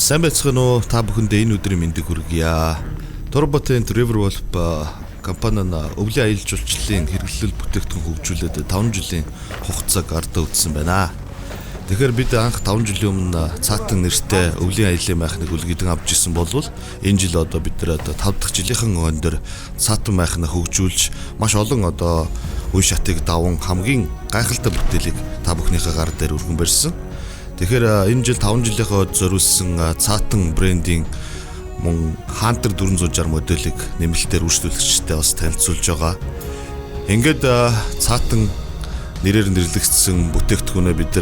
Сайн байцгаана уу? Та бүхэндээ энэ өдрийн мэндийг хүргье. Турботын Riverwolf компани нь өвлийн аялал жуулчлалын хэрэглэл бүтээгдэхүүн хөгжүүлээд 5 жилийн хугацааг ардаа үзсэн байна. Тэгэхээр бид анх 5 жилийн өмнө цаатан нэртэй өвлийн аяллаа майхныг үлгэдэн авч ирсэн болвол энэ жил одоо бид нэр 5 дахь жилийнхэн өндөр цаатан майхнаа хөгжүүлж маш олон одоо үе шатыг даван хамгийн гайхалтай бүтээлийг та бүхнийхээ гар дээр өргөн барьсан. Тэгэхээр энэ жил 5 жилийнхөө зориулсан цаатан брендийн мөн Hunter 460 моделийг нэмэлтээр үргэлжлүүлэгчтэй бас танилцуулж байгаа. Ингээд цаатан нэрээр нэрлэгдсэн бүтээгдэхүүнээ бид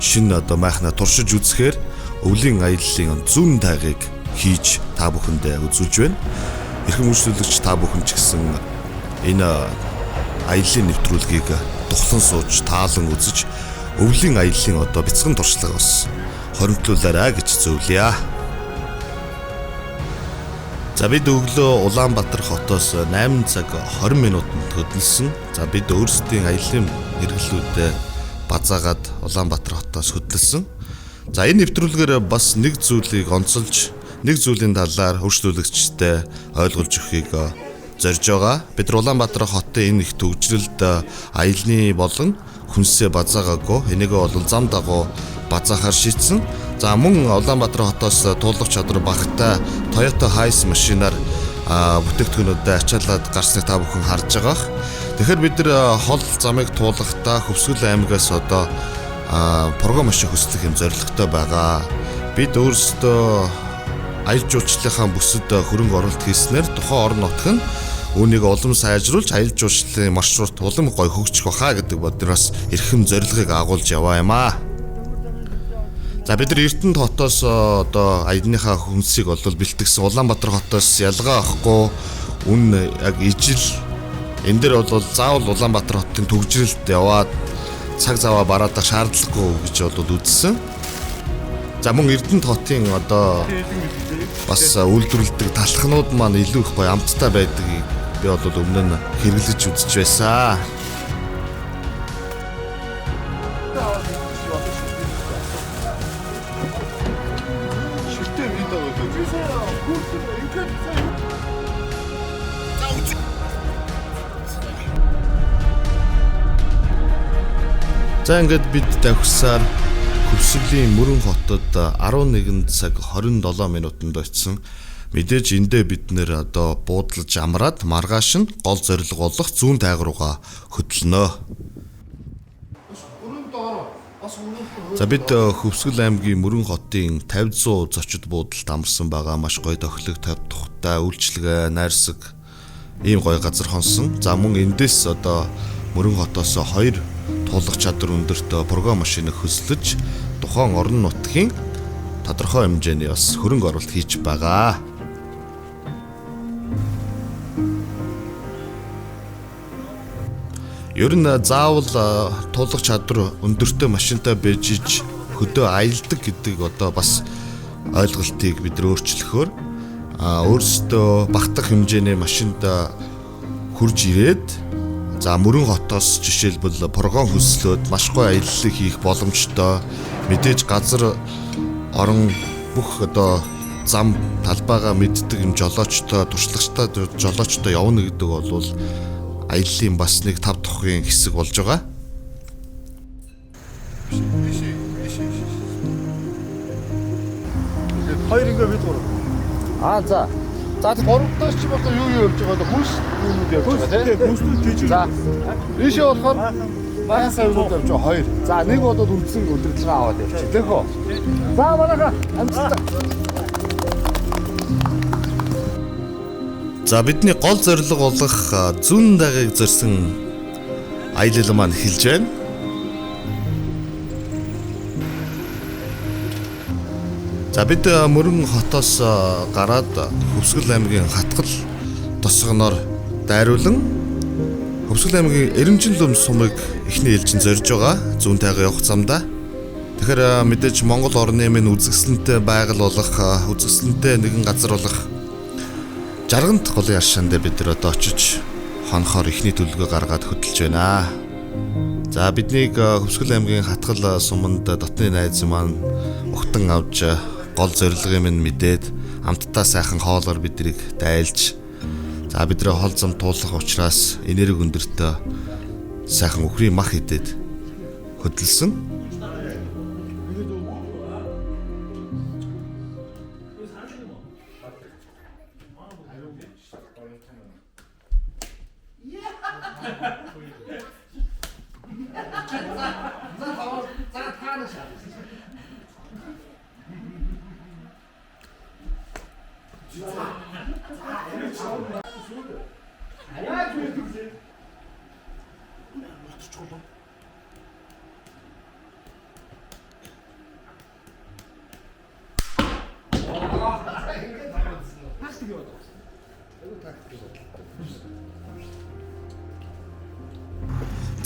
шинэ одоо майхнаа туршиж үзэхээр өвлийн аяллаа зүүн тайгыг хийж та бүхэндээ үзүүлж байна. Эрхэм үргэлжлүүлэгч та бүхэн ч гэсэн энэ аяллаа нэвтрүүлгийг тухлан сууж таалан үзэж өвлийн аяллаа одоо бяцхан туршлага бас хоримтлуулаарай гэж зөвлөе. За бид өглөө Улаанбаатар хотоос 8 цаг 20 минутанд хөдөлсөн. За бид өөрсдийн аяллаа хэрэглүүдэд базаагаад Улаанбаатар хотоос хөдөлсөн. За энэ нэвтрүүлгээр бас нэг зүйлийг онцолж, нэг зүйлийн талаар хөршлүүлэгчтэй ойлгуулж өгөхийг зорж байгаа. Бид Улаанбаатар хотын энэ их төвжрэлд аялны болон хүнсээ базаагаагүй. Энийгээ бол зам дагуу базаахаар шийдсэн. За мөн Улаанбаатар хотоос туулах чадвар багатай Toyota Hiace машинаар бүтээгдэхүүнүүдэд ачаалаад гарсныг та бүхэн харж байгаа. Тэгэхээр бид нар хол замыг туулахдаа Хөвсгөл аймагаас одоо програм машин хөслөх юм зорилготой байгаа. Бид өөрсдөө аялал жуулчлалынхаа бүсэд хөрөнгө оруулалт хийснээр тухайн орон нутг нь үүнийг улам сайжруулж аялал жуулчлалын маршрут улам гоё хөгжих баха гэдэг бодноос эрхэм зорилгыг агуулж яваа юм аа. За бид нар Эрдэнэт хотоос одоо аялныхаа хүнсийг бол бэлтгэсэн. Улаанбаатар хотоос ялгаа авахгүй үн яг ижил энэ дэр бол заавал Улаанбаатар хотын төвжрэлд яваад цаг заваа бараадах шаардлагагүй гэж бол үзсэн. За мөн Эрдэнэт хотын одоо бас үйлдвэрлэдэг талхнууд маань илүү их гоё амттай байдгийг би бол өмнө нь хэрэглэж үзэж байсан. За ингээд бид давхсаар Хөвсгөлийн Мөрөн хотод 11 цаг 27 минутанд очсон. Мэдээж эндээ бид нэр одоо буудалж амраад маргааш нь гол зорилго болох зүүн тайг руугаа хөдлөнө. За бид Хөвсгөл аймгийн Мөрөн хотын 50-100 зочид буудалд амарсан байгаа. Маш гоё тохилог тавьдахтай үйлчлэгээ, найрсаг ийм гоё газар хонсон. За мөн эндээс одоо Мөрөн хотоос 2 туулах чадвар өндөртэй програм машиныг хөслөж тухайн орон нутгийн тодорхой хэмжээний бас хөрөнгө оруулалт хийж байгаа. Ер нь заавал туулах чадвар өндөртэй машинтай байж хөдөө аялдаг гэдэг одоо бас ойлголтыг бид нар өөрчлөхөөр өөрсдөө багтах хэмжээний машинд хурж ирээд за Мөрөн хотоос жишээлбэл програм хөслөөд маш гоё аяллаа хийх боломжтой. Мэдээж газар орон бүх одоо зам талбайгаа мэддэг юм жолоочтой, туршлагатай жолоочтой явна гэдэг бол аяллаа бас нэг тав тухын хэсэг болж байгаа. Хоёр ингээ бид гурав. За. За Гуравдаас ч бодоо юу явж байгаа хүнс юунууд явж байгаа тийм хүнснүүд хийж байгаа. Ийшээ болохоор бага савнууд явж байгаа хоёр. За нэг болоод үндсэн өдөртлөгөө аваад явчих. Тэхөө. За манайха амжилттай. За бидний гол зорилго болох зүүн тайгыг зорьсон аялал маань эхэлж байна. За бид Мөрөн хотоос гараад Хөвсгөл аймгийн Хатгал тосгоноор дайруулан Хөвсгөл аймгийн Эренжинлөм сумыг эхний ээлжинд зорж байгаа зүүн тайгаа явах замдаа. Тэгэхээр мэдээж Монгол орны минь үзэсгэлэнтэй байгаль болох үзэсгэлэнтэй нэгэн газар болох Жаргант голын аршаан дээр бид нар одоо очиж хонохоор эхний төлөвлөгөө гаргаад хөдөлж байна. За биднийг Хөвсгөл аймгийн Хатгал суманд дотны найз маань ухтан авч гол зорилго минь мэдээд хамтдаа сайхан хоолоор бидрийг дайлж за бидний хол зам туулах учраас энерги өндөртөө сайхан өхрийн мах идээд хөдөлсөн.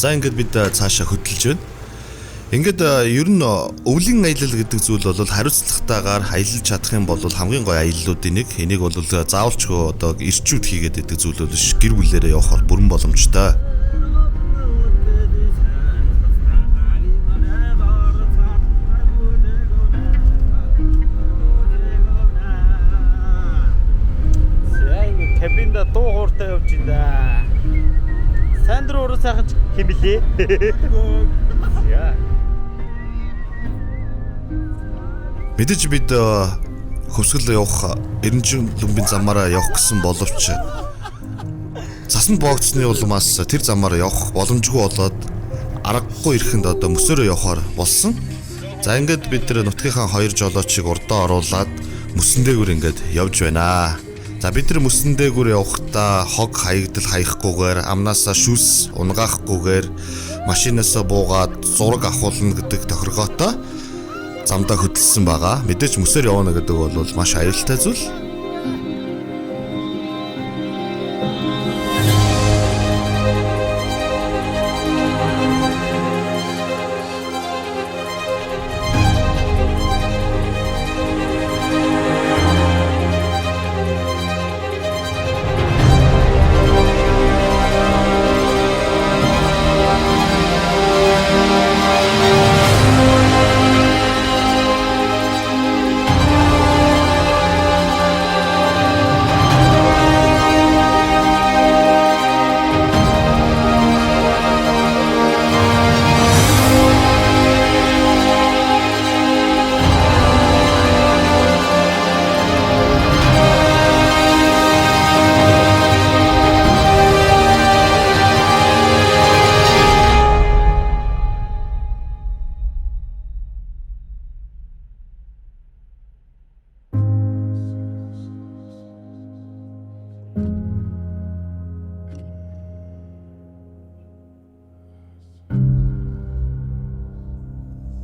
За ингээд бид цаашаа хөдөлж байна. Ингээд ер нь өвлийн аялал гэдэг зүйл бол хариуцлагатайгаар аялж чадах юм бол хамгийн гоё аяллуудын нэг. Энийг бол заавалчгүй одоо ирчүүд хийгээд байдаг зүйл бол биш. Гэр бүлээрээ явах бүрэн боломжтой. Кабинда дуу хууртай явж байна. Сандр уруу сайхан химэлээ. Яа. Мэдээж бид хөвсгөл явах Эренчин лүмбийн замаараа явах гэсэн боловч цаснд боогдсны улмаас тэр замаараа явах боломжгүй болоод аргагүй ирэхэнд одоо мөсөөрөө явахаар болсон. За ингээд бид тэр нутгийнхаа 2 жолоочийг урдаа оруулаад мөсөн дээгүүр ингээд явж байна. За бид нар мөсөн дээгүүр явахдаа хог хаягдал хаягахгүйгээр амнаасаа шүс унгаахгүйгээр машинаасаа буугаад зураг авахулна гэдэг тохиргоотой замдаа хөдөлсөн байгаа. Мэдээж мөсөөр явна гэдэг бол маш аюултай зүйл.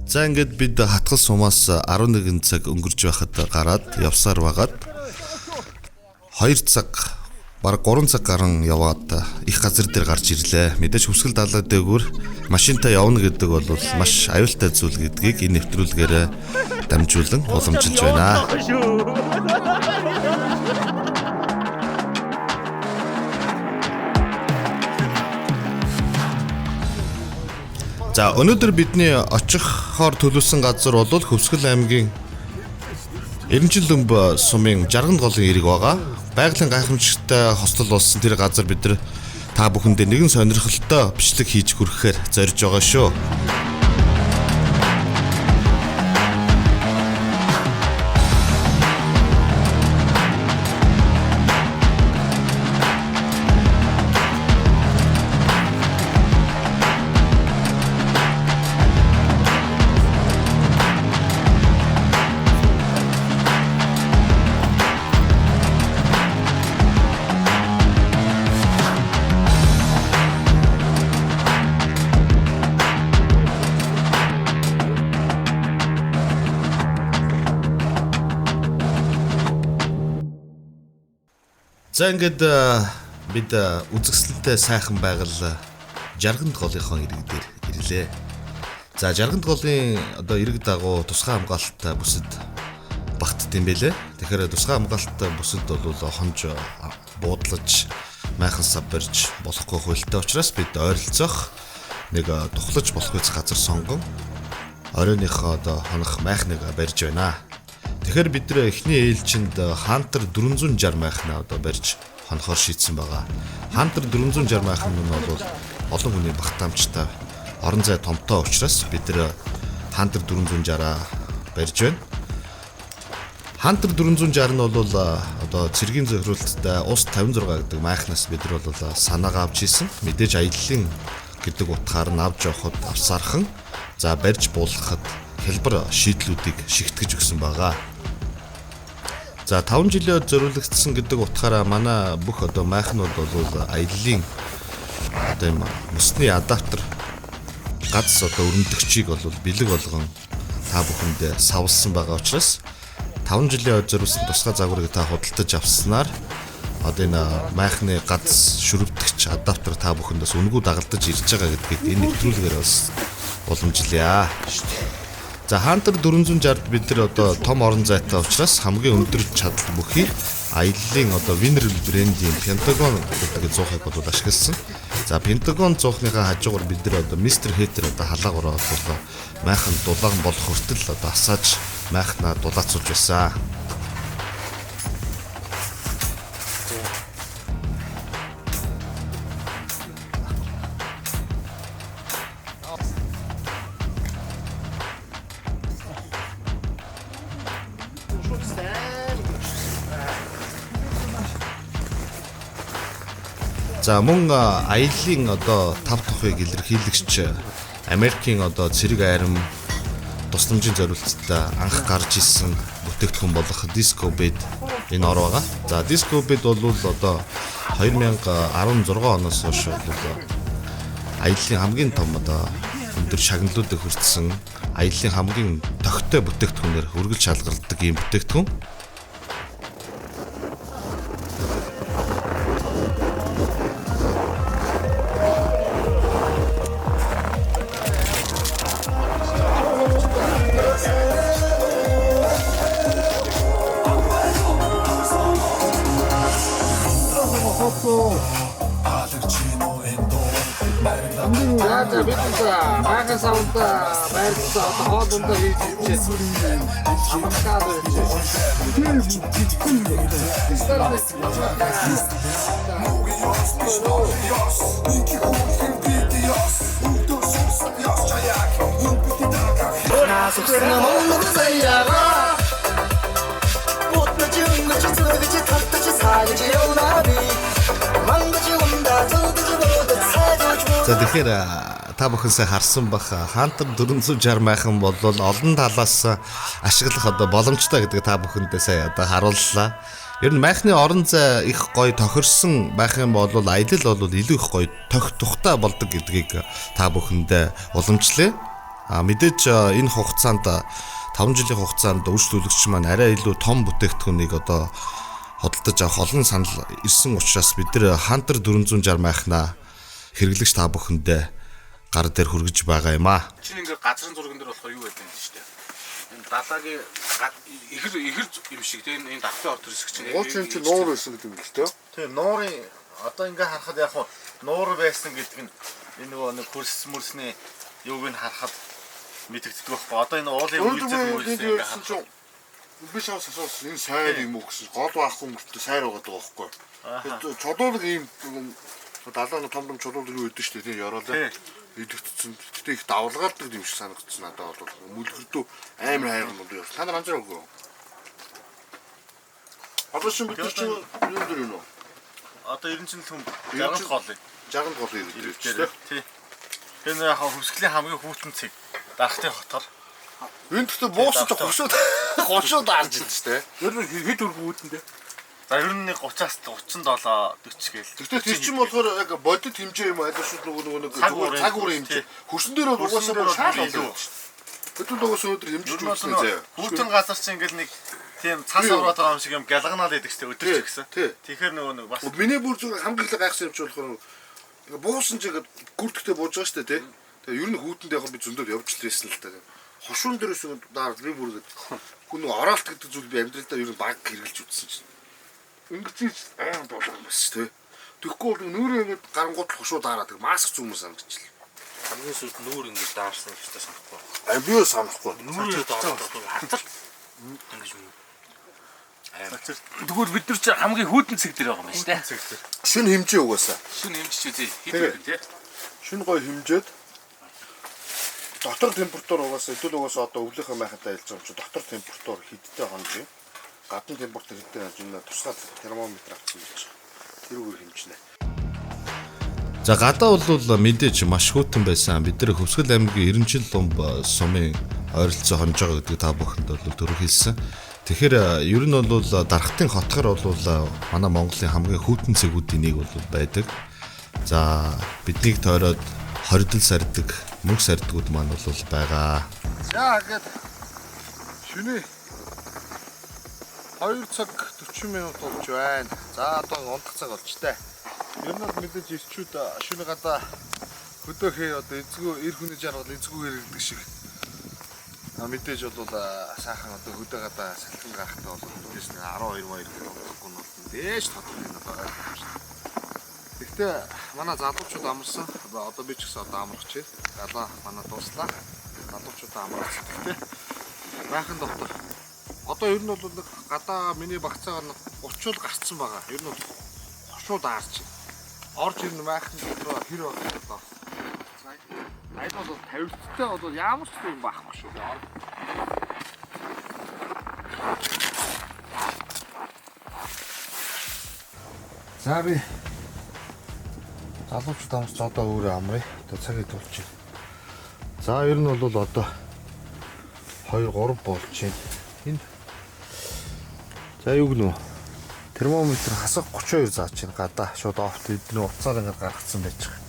За ингээд бид хатгал сумаас 11 цаг өнгөрж байхад гараад явсаар байгаад 2 цаг бараг 3 цаг гарan яваад их газар дээр гарч ирлээ. Мэдээж хөвсгөл далай дээгүүр машинтай явна гэдэг бол маш аюултай зүйл гэдгийг энэ нэвтрүүлгээр дамжуулан уламжилж байна. За өнөөдөр бидний очихоор төлөвлөсөн газар бол Хөвсгөл аймгийн Эренчин лүмб сумын Жарганд голын ирэг байгаа. Байгалийн гайхамшигтай хостол болсон тэр газар бид нар та бүхэндээ нэгэн сонирхолтой бичлэг хийж хүрэхээр зорж байгаа шүү. За ингээд бид үзэсгэлэнтэй сайхан байгаль Жарганд голынхон ирэг дээр ирлээ. За Жарганд голын одоо ирэг дагуу тусгай хамгаалалттай бүсэд багтдсан байлээ. Тэгэхээр тусгай хамгаалалттай бүсэд бол хонж буудлаж, майхан сав барьж болохгүй хуультай учраас бид ойролцоох нэг тухлаж болох газар сонгон оройныхоо одоо хонох майхныг барьж байна. Тэгэхээр бид нэр эхний ээлжинд Hunter 460 майхнаа одоо барьж хонохоор шийдсэн байгаа. Hunter 460 майхан нь бол олон хүний багтаамжтай орон зай томтой учраас бид нэр Hunter 460-аа барьж байна. Hunter 460 нь бол одоо цэргийн зөвхөрлөлттэй ус 56 гэдэг майхнаас бид нар бол санаагаа авч ийсэн. Мэдээж аяллаа гэдэг утгаар нь авч явахад авсаархан за барьж буулгахад хэлбэр шийдлүүдийг шигтгэж өгсөн байгаа. За 5 жилээр зориулагдсан гэдэг утгаараа манай бүх одоо майхнууд бол аяллаа одоо юм мөсний адаптер гац одоо өрөмдөгчийг бол бэлэг болгон та бүхэндээ савлсан байгаа учраас 5 жилийн зориулсан тусгай загварыг та худалдаж авснаар одоо энэ майхны гац шүрвдэгч адаптер та бүхэндээс үнэгүй дагалдаж ирж байгаа гэдгийг энэ нэвтрүүлгээр бас уламжлая. За Hunter 460-д бид нар одоо том орон зайтай учраас хамгийн өндөр чадал бүхий аяллаа одоо Winner брендийн Pentagon гэдэг 100-ыг бол ашигласан. За Pentagon 100-ныхаа хажуугаар бид нар одоо Mr. Hater одоо халаагаараа бол майхан дулаан болох хүртэл одоо асааж майхнаа дулаацуулж байсан. За мөн аяллаа одоо 5 тухыг илэрхийлэгч Америкийн одоо цэрэг айрам тусламжийн зориулалттай анх гарч ирсэн бүтээгдэхүүн болох Disco Bed энэ ор байгаа. За Disco Bed бол одоо 2016 оноос хойш аяллаа хамгийн том одоо өндөр шагналуудыг хүртсэн аяллаа хамгийн тогттой бүтээгдэхүүнээр үргэлж шалгардаг ийм бүтээгдэхүүн. За бидээ багаас авалтаа байрлалаа одоо хоолундаа хийж ирчээ. Хамтдаа За тэгэхээр та бүхэн сайн харсан бах Hunter 460 майхан бол олон талаас ашиглах одоо боломжтой гэдэг та бүхэндээ сайн одоо харууллаа. Ер нь майхны орон зай их гоё тохирсон байх юм бол аялал бол илүү их гоё тухтай болдог гэдгийг та бүхэндээ уламжлая. Мэдээж энэ хугацаанд 5 жилийн хугацаанд үйлчлүүлэгч маань арай илүү том бүтээгдэхүүнийг одоо худалдаж авах олон санал ирсэн учраас бид нэр Hunter 460 майхнаа хэрэглэгч та бүхэндээ гар дээр хүргэж байгаа юм аа. Чинь ингээ газрын зурган дээр болохоор юу байдаг юм шүү дээ. Энэ далаагийн ихэр юм шиг тийм энэ давхын ордор хэсэг чинь. Уучин чинь нуур байсан гэдэг юм л дээ. Тийм нуурын одоо ингээ харахад яг нуур байсан гэдэг нь энэ нөгөө нэг хөрс мөрсний юуг нь харахад мэдэгддэг байхгүй. Одоо энэ уулын үйлдэл ингээ харах. Би шаас энэ сайр юм уу гэсэн гол байхгүй мөртөө сайр байгаа байхгүй. Тэгээд чодуулаг ийм далааны том чулуулаг юу өгдөө шүү дээ. Яроолаа идэгдсэн. Гэтэ их давлгаалдаг юм шиг санагдсан надад бол. Мүлгэрдөө амар хайр юм уу. Та нар анзаараагүй юу? Одоо шинэ бид чинь юу дээр юм уу? Одоо 90 хүн 60 голыг. 60 голыг ирдэг шүү дээ. Тий. Энэ хөвсглийн хамгийн хүүтэн цэг дарахтын хотор. Энд гэхдээ буусаж хошууд арж ирдэ шүү дээ. Ер нь хэд өргөн үүтэндээ. За ер нь 30-аас 37 40 гээл. Тэгвэл тэр чинь болохоор яг бодит хэмжээ юм аль шууд нөгөө цаг уурын хэмжээ. Хөрсөн дээр бол угаасаа бүр шаал илүү. Хэдүүл угаасаа өдөр хэмжиж үзсэн заяа. Хүүтэн газар чинь ингээл нэг тийм цас ороод байгаа юм шиг юм гялганаал идэг ч өдөр ч гэсэн. Тэгэхээр нөгөө нэг бас миний бүр зүгээр хамгийн их гайхсан юм чи болохоор ингээ буусан чи ингээ гүрдэгтэй бууж байгаа шүү дээ тий. Тэгээ ер нь хүүтэнд яг би зөндөө явж лээсэн л та. Хошуун дээрээс даар би бүр хүн нөгөө оролт гэдэг зүйл би амьдралдаа ер нь баг хэрглэж үзсэн чинь. Ингэж айн болох юм биш тий. Тэгэхгүй бол нүүрээ ингэж гарангууд хошуу даараад маск зүүмээр санагдчихлаа. Хамгийн сүүлд нүүр ингэж даарсан гэж санахгүй. Би юу санахгүй. Нүүрээ даараад хатал Ингэж юм. Тэгвэл бид нар ч хамгийн хүйтэн цэг дээр байгаа юм байна шүү дээ. Шүн хэмжээ угаасаа. Шүн хэмжиж үү хэд вэ? Шүн гой хэмжээд дотор температур угаасаа хэдүүл угаасаа одоо өвлийнхөө майхантай ялж байгаа юм чи дотор температур хэдтэй хонож юм. Гадна температур хэдтэй хонож юм тусгай термометр авсан гэж байна. Тэрүүгээр хэмжинэ. За гадаа бол мэдээж маш хүйтэн байсан. Бид нэр Хөвсгөл аймгийн Эренчил лумб сумын ойролцоо хонж байгаа гэдэг та бүхэнд бол түрүү хэлсэн. Тэгэхээр ер нь бол дархтын хотгор бол манай Монголын хамгийн хүйтэн цэгүүдийн нэг бол байдаг. За биднийг тойроод 20 сардаг, мөнгө сардгууд маань бол байгаа. За ингээд шүний 2 цаг 40 минут болж байна. За одоо унтах цаг болж таа. Ер нь мэдээж ирчүүд шүний гадаа хөдөөхөө одоо эзгүй эр хүний жаргал эзгүйгээр ирдэг шиг. Мэдээж бол сайхан одоо хөдөө гадаа салхин гарахтаа бол мэдээж 12 2 гэх юм бол мэдээж тодорхой юм байна. Гэхдээ манай залуучууд амарсан. Одоо би ч гэсэн одоо амрах чи. Галаа манай дуслаа. Залуучууд амарсан. Гэхдээ байхын доктор. Одоо ер нь бол гадаа миний багцаагаар 30 гарцсан байгаа. Ер нь шууд аарч. Орж ирнэ байхын доктор хэр байна одоо. Найд бол 50-тай бол ямар ч юм байхгүй шүү. За би залуучууд амарч одоо өөрөө амрыг одоо цагийг тулж байна. За ер нь бол одоо 2 3 болж байна. Энэ за юу гэнэ термометр хасах 32 зааж байна. Гадаа шууд офт эдний уцаар ингээд гаргацсан байж байгаа.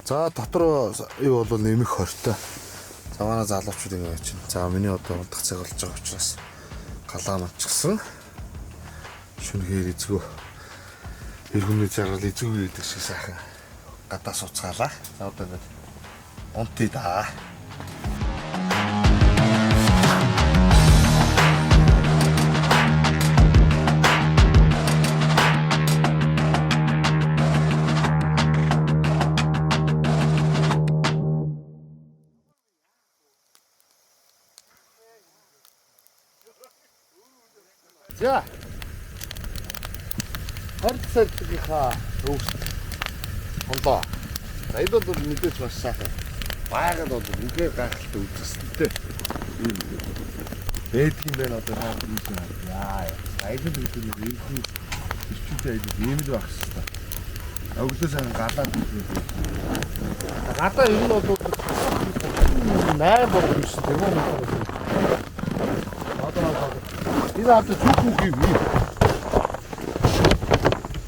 За дотор юу бол нэмэх хортой. За манай залуучууд ингэ байж байна. За миний одоо унтах цаг болж байгаа учраас галаа мачсан. Шүнхээр эзгүү. Эр хүний жаргал эзгүү гэдэг шиг сайхан гадаа суцгаалаа. За одоо ингэ унтъя да. За. Харцагийнхаа төвс. Хондоо. Энд бол мэдээж маш сайхан. Байгаад бол үнхээр гайхалтай үзэсгэлэнтэй. Бэдг юм байна одоо хаа юм яа. Айдын үгүй нэг ирсэн ирчүүтэй айд ийм л байх хэвээр. Өглөө сайн гадаад үзээ. Гадаа ер нь бол 8 болох юм шиг термометр. Энэ одоо зүгүүх юм.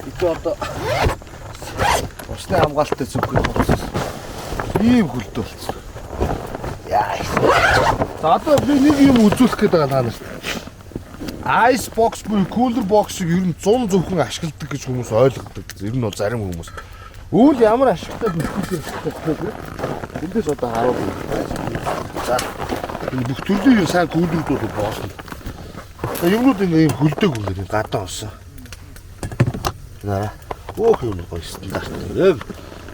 Ito одоо усны хамгаалалттай зүггүй болсон. Ийм хөлдөө болсон. Яа. За одоо би нэг юм үзүүлэх гээд байгаа та нарт. Ice box буюу cooler box-ыг ер нь 100 зөвхөн ашигладаг гэж хүмүүс ойлгодог. Ер нь бол зарим хүмүүс. Үүл ямар ашигтай бүхэл юм. Эндээс одоо харуулъя. За энэ бүх төрлийн сайн cooler-ууд бол боосно. Юмнууд энэ хөлдөг үнээр гадаа олсон. Наа. Өөх юм гоё стандарт. Яг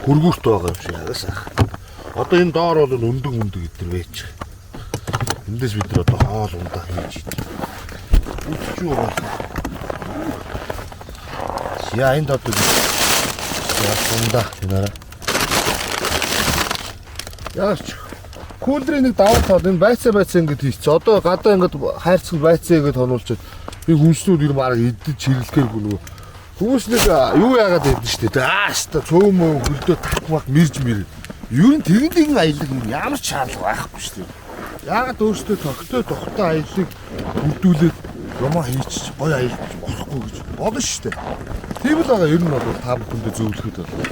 хөргүүрт байгаа юм шиг агаас. Одоо энэ доор бол өндөг гэдэр байж. Эндээс бид нар одоо хоол ундаа хийж идэх. Үтчүү бол. Яа энэ одоо яг ундаа наа. Яач. Кулдрын нэг давуу тал энэ байцаа ингэж хийчих. Одоо гадаа ингэж хайрцаг байцаа ингэж хонуулчих. Би хүнснүүд ер баг идэж чиглэхээр гүнөө. Хүмүүс нэг юу яагаад байдэн штэ. Ааста цөөмөө хөлдөө татмах мэрж мэр. Ер нь тэгнийн аялал юм ямар ч шаардлага байхгүй штэ. Яагаад өөртөө тогтоо тухтай аяллыг бүрдүүлээд юмаа хийчих гоё аялж болохгүй гэж бодно штэ. Тийм л байгаа ер нь бол та бүхэндээ зөвлөхөд байна.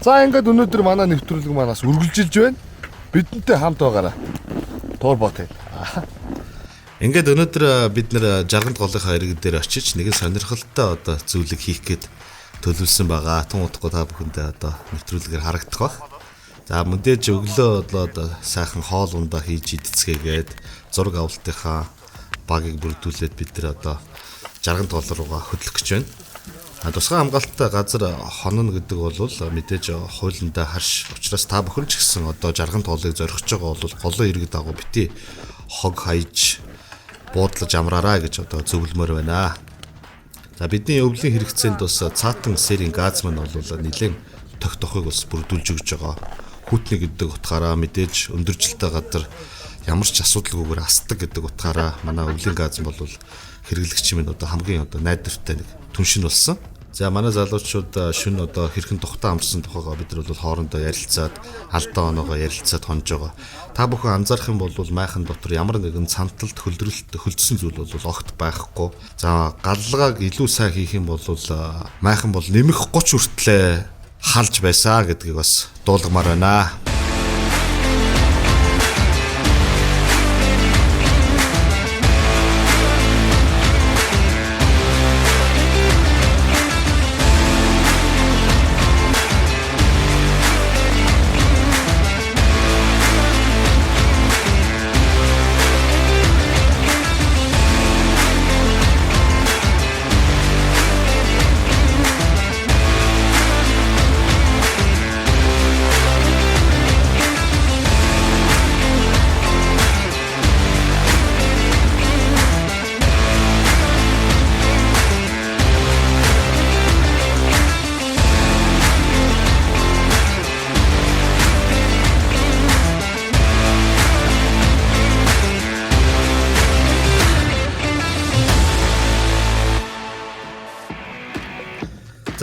За ингээд өнөөдөр манай нэвтрүүлэг манаас үргэлжилж байна. Бидэнтэй хамт байгаарай. Туур бот. Ингээд өнөөдөр бид нэр жаргалд голынхаа иргэн дээр очиж нэгэн сонирхолтой одоо зүйлийг хийх гээд төлөвлөсөн байгаа. Тун удахгүй та бүхэндээ одоо нэвтрүүлгээр харагдах баг. За мэдээж өглөө одоо сайхан хоол ундаа хийж идцгээгээд зураг авалтынхаа багийг бүрдүүлээд бид нэр одоо жаргалд гол руугаа хөдлөх гэж байна. Тусгай хамгаалалттай газар хонно гэдэг бол мэдээж хуулиндаа харш учраас та бүхэн ч гэсэн одоо жарган тоолыг зорхиж байгаа бол голын иргэд дагуу бити хог хайж буудлаж амраарай гэж одоо зөвлөмөр байна. За бидний өвлийн хэрэгцээнд бас цаатан серийн газ маань бол нэлээд тогтохыг бас бүрдүүлж өгж байгаа. Хүүтний гэдэг утгаараа мэдээж өндөржилтэй газар ямар ч асуудалгүйгээр асдаг гэдэг утгаараа манай өвлийн газ бол хэрэглэгч минь одоо хамгийн одоо найдвартай нэг түншин болсон. За манай залуучууд шүн одоо хэрхэн тухтаа амарсан тухайгаа бид нар бол хоорондоо ярилцаад алдаа оноогоо ярилцаад хонж байгаа. Та бүхэн анзаарах юм бол майхан дотор ямар нэгэн цанталт хөлдрөлт хөлдсөн зүйл бол огт байхгүй. За галлгааг илүү сайн хийх юм бол майхан бол нэмэх 30 хүртлээ халж байсаа гэдгийг бас дуулгамаар байна.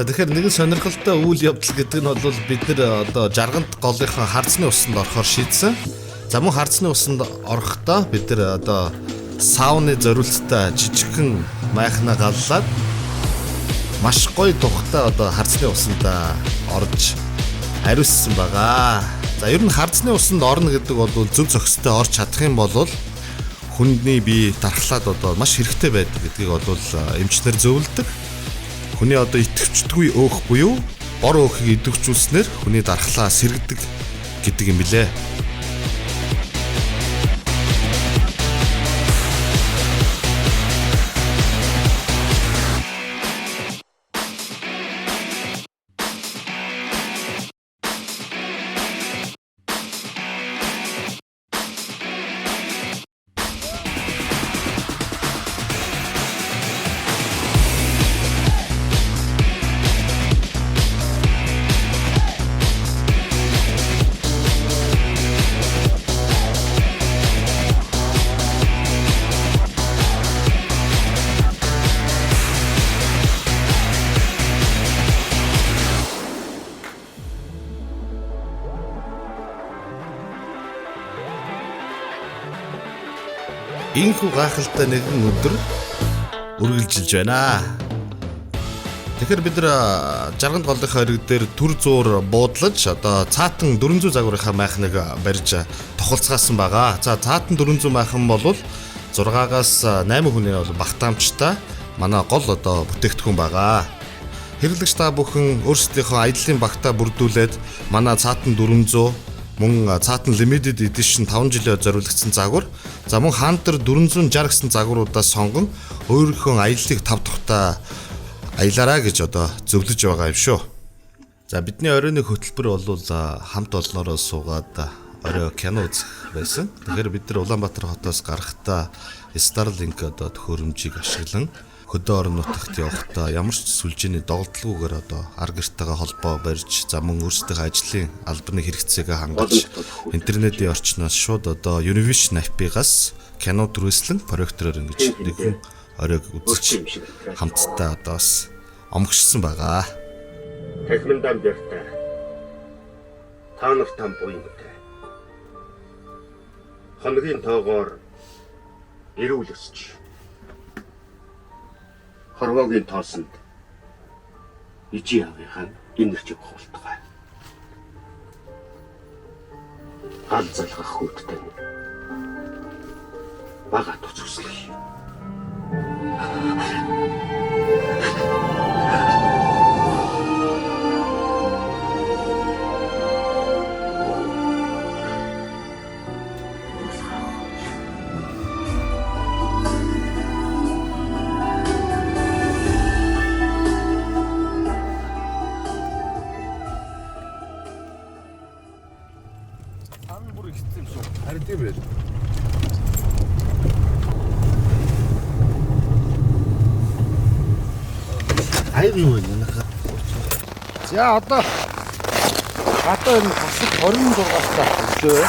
За тэгэхээр нэгэн сонирхолтой үйл явдал гэдэг нь бол бид нар одоо жарганд голынхаа харцны усанд орохоор шийдсэн. За мөн харцны усанд орохдоо бид нар одоо сауны зориулттай жижигхэн майхнаа галлаад маш гоё тухтай одоо харцны усанд орж ариуссан байгаа. За ер нь харцны усанд орно гэдэг бол зөв зохистой орж чадах юм бол хүндний бие дархлаад одоо маш хэрэгтэй байдаг гэдгийг бол эмчнэр зөвлөдөг. Хүний одоо идэвчдэггүй өөх буюу бор өөхийг идэвхжүүлснээр хүний дархлаа сэргдэг гэдэг юм билээ. Инхүү гайхалтай нэгэн өдөр үргэлжилж байна. Тэгэхээр бид нар жарганд голынхаа ирэг дээр төр зуур буудлаж одоо цаатан 400 загварынхаа майхныг барьж тохолцгаасан байгаа. За цаатан 400 майхан бол 6-аас 8 хүний бол багтаамжтай манай гол одоо бүтээгдэхүүн байгаа. Хэрэглэгч та бүхэн өөрсдийнхөө аяллаа багтаа бүрдүүлээд манай цаатан 400 мөн цаатан limited edition 5 жилийн зориулагдсан загвар, за мөн Hunter 460 гэсэн загваруудаас сонгон өөрийнхөө аяллыг тав тухтай аялаарай гэж одоо зөвлөж байгаа юм шүү. За бидний оройны хөтөлбөр бол хамт олноороо суугаад орой кино үзэх байсан. Тэгэхээр бид нар Улаанбаатар хотоос гарахдаа Starlink одоо төхөөрөмжийг ашиглан хөдөө орон нутагт явахдаа ямар ч сүлжээний доголдолгүйгээр одоо ар гэртэйгээ холбоо барьж, за мөн өөрсдийнхөө ажлын албаны хэрэгцээгээ хангаж интернетийн орчноос шууд одоо Univision app-аас кино түрээслэн проектороор ингэж нэгэн оройг үзэж хамтдаа одоо бас омгшсон байгаа. Тахмандан бэртэ. Та нартан буйнтай. Хоногийн тоогоор эрүүл өсч. Хорвогийн тоосонд ижи авийнхаа энерги хуултгай. Гал залгах хүүттэй. Бага туцслаа. Харин тийм байл. Аяр юу вэ нахаа? За одоо энэ хасаг 26-аас өглөө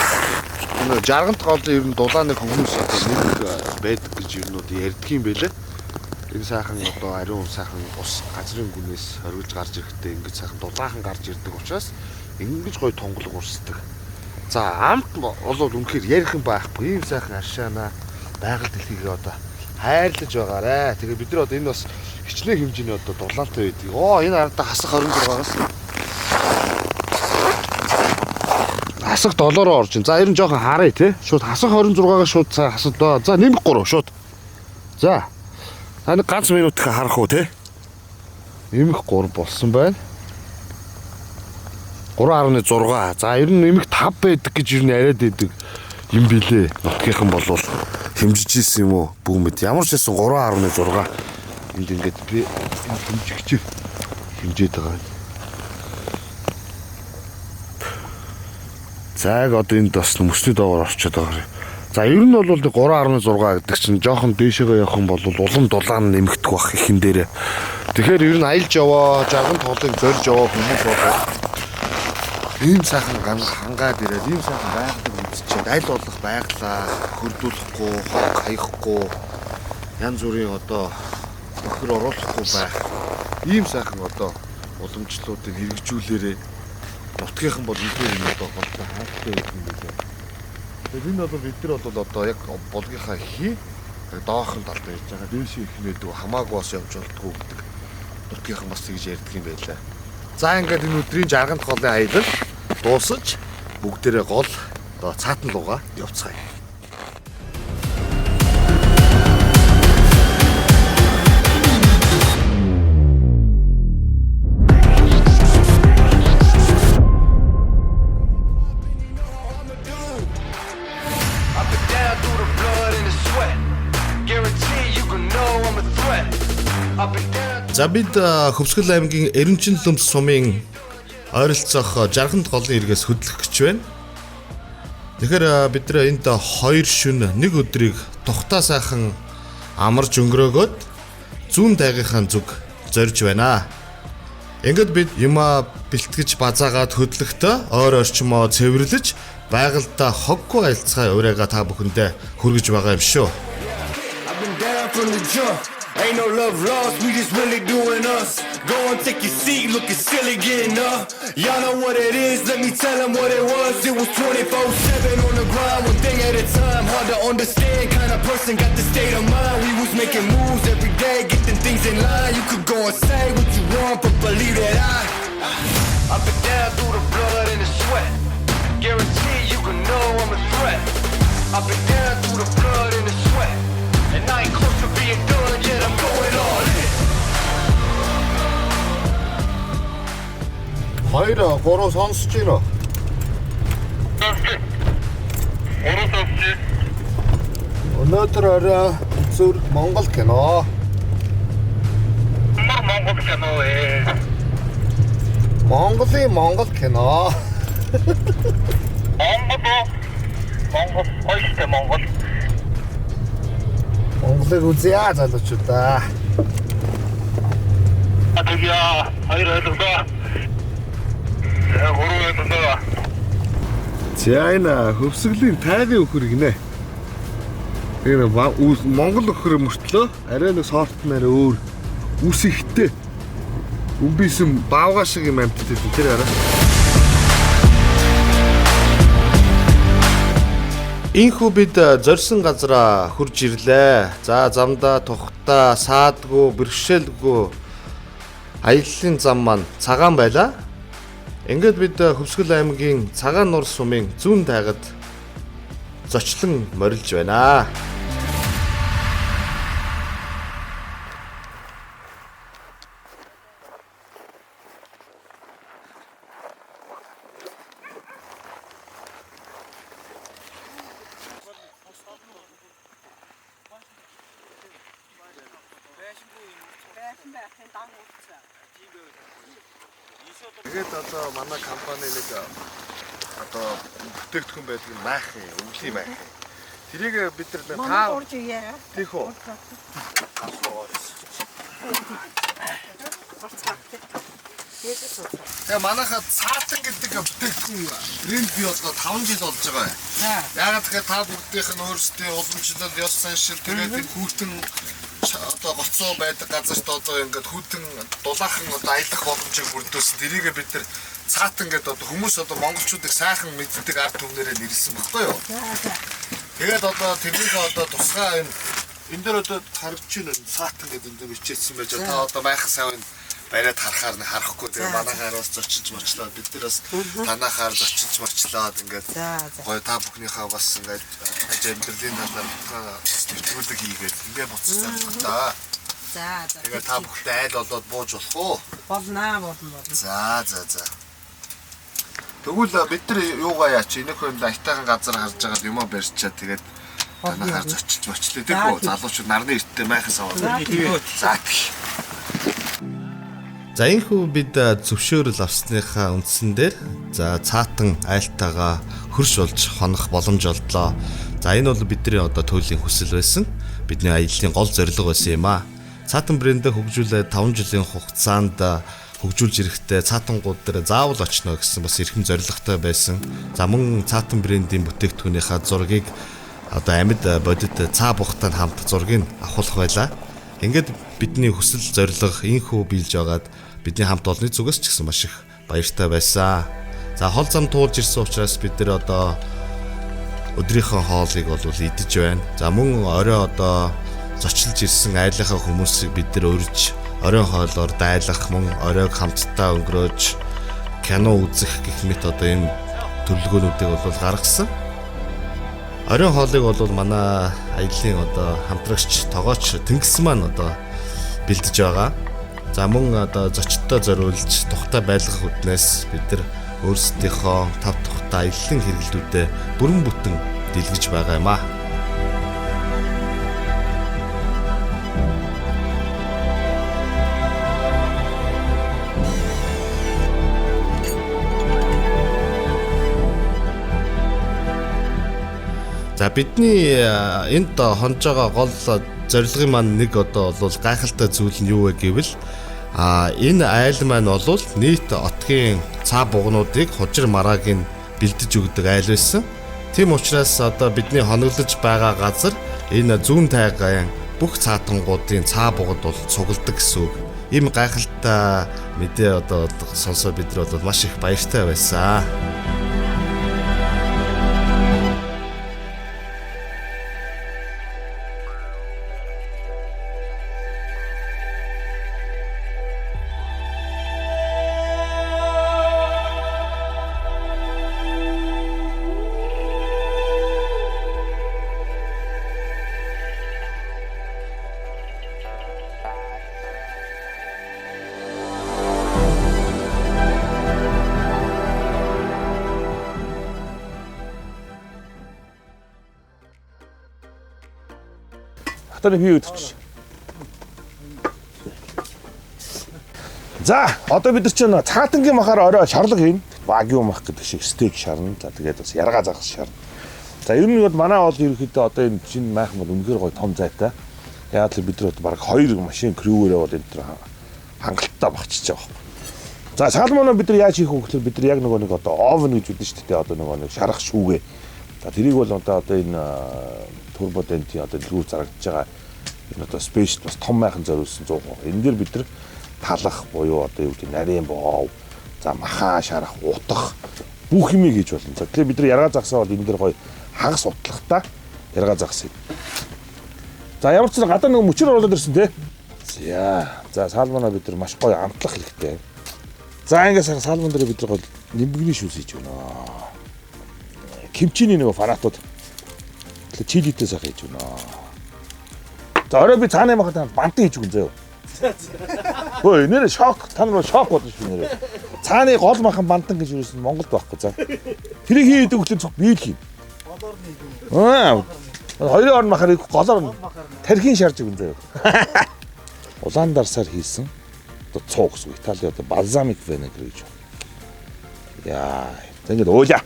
энэ жаргант голын ер нь дулааны хүмүүс одоо нэг байдаг гэж ер нь одоо ярьдаг юм байлээ. Энэ сайхан одоо ариун сайхан ус газрын гүнээс хоригдж гарч ирэхдээ ингэж сайхан дулаахан гарч ирдэг учраас ингэж гоё тонголог урсдаг. За амт бол үнэхээр ярих юм байхгүй. Ийм сайхан аршаана байгаль дэлхийгээ одоо хайрлаж байгаарэ. Тэгээ бид нар одоо энэ бас хичнээн хэмжээний одоо дулаантай байдаг. Энэ ардаа хасах 26-аас хасах 7-ороо орж ин. За ер нь жоохон харъя те. Шууд хасах 26-аас шууд хасах доо. За нэмэх 3 шууд. За. Таны ганц минут их харах уу те. Нэмэх 3 болсон байна. 3.6. За ер нь нэмэх 5 байдаг гэж ер нь яриад байдаг юм билээ. Нутгийнхан болвол хэмжиж ийсэн юм уу? Бүгмэд ямар ч байсан 3.6. Энд ингээд би хэмжиж байгаа. За яг одоо энд бас мөсний доогоор орчод байгаа. За ер нь бол 3.6 гэдэг чинь жоохон дээшээгээ явах юм бол улам дулаан нэмэгдэх бах ихэн дээрээ. Тэгэхээр ер нь аялж яваа, жарган тоглыг зорж яваа хүмүүс бол ийм сайхан хангаад ирээд ийм сайхан байгалыг үзчихээд аль болох байглаа хөрдүүлэхгүй, хог хаяхгүй, янз бүрийн одоо нөхөр оруулахгүй байх. Ийм сайхан одоо уламжлалуудыг хэрэгжүүлээрээ нутгийнхан бол энэ одоо голтой хайртай байх юм билээ. Тэгэхээр энэ бол бид нар бол одоо яг болгийнхаа хий доохон талд байж байгаа. Дээш их нээдэг хамаагүй бас явж болтгоо гэдэг. Нутгийнхан бас тэгж ярьдаг юм байлаа. За ингээд энэ өдрийн жаргант голын аялал дуусаж бүгдээрээ гол одоо цаатан лугаа явцгаая. За бид Хөвсгөл аймгийн Эренчин Лөмс сумын ойролцоох жаргант голын иргээс хөдлөх гэж байна. Тэгэхээр бид энд 2 шөнө нэг өдрийг тухтаа сайхан амарч өнгөрөөгөөд зүүн дайгийнхаа зүг зорж байна. Ингээд бид юма бэлтгэж базаагаад хөдлөхдөө ойр орчмоо цэвэрлэж байгальдаа хоггүй айлцгай урайга та бүхэндээ хүргэж байгаа юм шүү. Ain't no love lost, we just really doing us. Go and take your seat, looking silly getting up. Y'all know what it is, let me tell them what it was. It was 24/7 on the grind, one thing at a time. Hard to understand, kind of person got the state of mind. We was making moves every day, getting things in line. You could go and say what you want, but believe that I've been down through the blood and the sweat. Guarantee you can know I'm a threat. I've been down through the blood and the sweat. And I ain't close to being done yet, I'm going all in. 2-3 сонсож байна уу? Өнөөдөр орой зүр Монгол кино. Монгол кино ээ. Монгол кино. Монгол ойстой Монгол. Монголыг үзье залуучуудаа. Атгия хоёр ойлголоо. Гурван ойлголоо. За хөвсгөлийн тайван өхөр гинэ. Тэр Монгол өхөр мөртлөө арай нэг сортнаар өөр үс ихтэй. Өмбисэн баавга шиг юм амттай тэр арай. Инхүү бид зорьсон газараа хурж ирлээ. За замдаа тухтаа, саадгүй, бэрхшээлгүй аяллаа зам маань цагаан байлаа. Ингээд бид Хөвсгөл аймгийн Цагаан нур сумын зүүн тайгад зочлон морилж байна. Тэгээд одоо манай компани нэг одоо бүтээгдэхүүн байдаг юм маах юм, өвлийн маах. Тэрийг бид нар таа тийх үү. Тэгээ манайхад цаатан гэдэг бүтээгдэхүүн брэнд бий болоод 5 жил болж байгаа. Яагаад тэгэхээр та бүгдийнх нь өөрсдийн уламжлал, ёс заншил тэгээд энэ хүүтэн одоо гоцоо байдаг газарт одоо ингээд хүүтэн дулаахан одоо аялах боломжийг бүрдүүлсэн. Тэрийг бид нар цаатан гэдэг одоо хүмүүс одоо монголчуудыг сайхан мэддэг ард түмнэрээр нэрлсэн баггүй юу? Тэгээд одоо тэрнийг одоо тусгай энэ дээр одоо харагч байна цаатан гэдэг энэ бичээдсэн байж та одоо майхан савын бариад харахаар нь харахгүй тэгээ манайхаар бас зочилж мочлоо бид нар бас танахаар зочилж мочлоод ингээд гоё та бүхнийхээ бас ингээд ажимдрлын талаар нэвтрүүлэг хийгээд ингээд буцсан та. За. Тэгээ та бүхтэй айл болоод бууж болох уу? Болно. За. Тэгвэл бид нар юугаа яач энэхүү айтайхан газар харж байгаа юм а барьчаад тэгээд танахаар зочилж мочлоо тэггүй залуучууд нарны эрттэй майхан саваа. За. За энэхүү бид зөвшөөрөл авсныхаа үндсэн дээр за цаатан айлтайгаа хөрш болж хонох боломж олдлоо. За энэ бол бидний одоо төлөвийн хүсэл байсан. Бидний аяллаа гол зорилго байсан юм а. Цаатан брэндээ хөгжүүлээд 5 жилийн хугацаанд хөгжүүлж ирэхдээ цаатангууд дээр заавал очно гэсэн бас эрхэм зорилготой байсан. За мөн цаатан брэндийн бүтээгдэхүүнийхаа зургийг одоо амьд бодит цаа бухтанд хамт зургийг авахлах байлаа. Ингээд бидний хүсэл зорилго инхүү биелж байгаад бидний хамт олонны зүгээс ч гэсэн маш их баяртай байсан. За хол зам туулж ирсэн учраас бид нар одоо өдрийнхөө хоолыг бол идэж байна. За мөн орой одоо зочилж ирсэн айлынхаа хүмүүсийг бид нар урьж оройн хоолоор дайлах мөн оройг хамтдаа өнгөрөөж кино үзэх гэх мэт одоо энэ төлөвлөгөөнүүдийг бол гаргасан. Оройн хоолыг бол манай аяллаа одоо хамтрагч тогооч Тэнгис маань одоо бэлдэж байгаа. За мөн одоо зочдтой зориулж тухтай байлгах үднээс бид нар өөрсдийнхөө тав тухтай аяллаа хэрэглүүдээ бүрэн бүтэн дэлгэж байгаа юм а. За бидний энд хонж байгаа гол зорилгын маань нэг одоо бол гайхалтай зүйл нь юу вэ гэвэл энэ айл маань бол нийт отгийн цаа бугнуудыг хужир маргааг нь бэлдэж өгдөг айл байсан. Тийм учраас одоо бидний хоноглож байгаа газар энэ зүүн тайгаан бүх цаатангуудын цаа бугад бол цугладаг гэсэн үг. Ийм гайхалтай мэдээ одоо сонсоод бид нар бол маш их баяртай байсан. Хатаны бий өдөрч. За, одоо бид нар чинь цаатангийн махаар орой шарлаг хийн. Багиу мах гэдэг шиг стейк шарна. За тэгээд бас яргаа загас шарна. За ер нь бол манай бол ерөөхдөө одоо энэ шинэ майхан бол үнэхээр гоё том зайтай. Яг л бид нар баг 2 машин крүүгээрээ бол энэ төр хангалттай багчиж байгаа юм. За салмоноо бид нар яаж хийх вэ гэхээр бид нар яг нэг одоо овен гэж үдэн шүү дээ. Одоо нэг шарах шүүгээ. За тэрийг бол одоо энэ турбоденти одоо дэлгүүр зарагдж байгаа энэ одоо спейс бас том майхан зориулсан 100. Энэ дээр бид нар талах буюу одоо юу гэдэг нарийн боо, за махаа шарах, утах бүх юм хийж болно. За тэгэхээр бид нар яргаа загсаа бол энэ дээр гоё хагас утлахтаа яргаа загс. За ямар ч зүйл гадаа нэг мөчөр оруулаад ирсэн тий. За салмоноо бид нар маш гоё амтлах хэрэгтэй. За ингээс салмон дээр бид нар гоё нимбэгний шүүс хийж байна. Кимчиний нэг фанатууд чилитэй сайхан хийж байна. За орой би цааны махад бантан хийж өгөн заяа. Хөөе нэр шок та нар шок болно шүү нэрээ. Цааны гол махан бантан гэж юусэн Монголд байхгүй за. Тэрийг хийдэг хөтлөн цог бийл хийн. Хоёрын орн махаар голоор тархийн шарж өгөн заяа. Улаан дарсаар хийсэн одоо цуу гэсэн Итали одоо балзамик винегр гэж. Яа тэгээд ууля.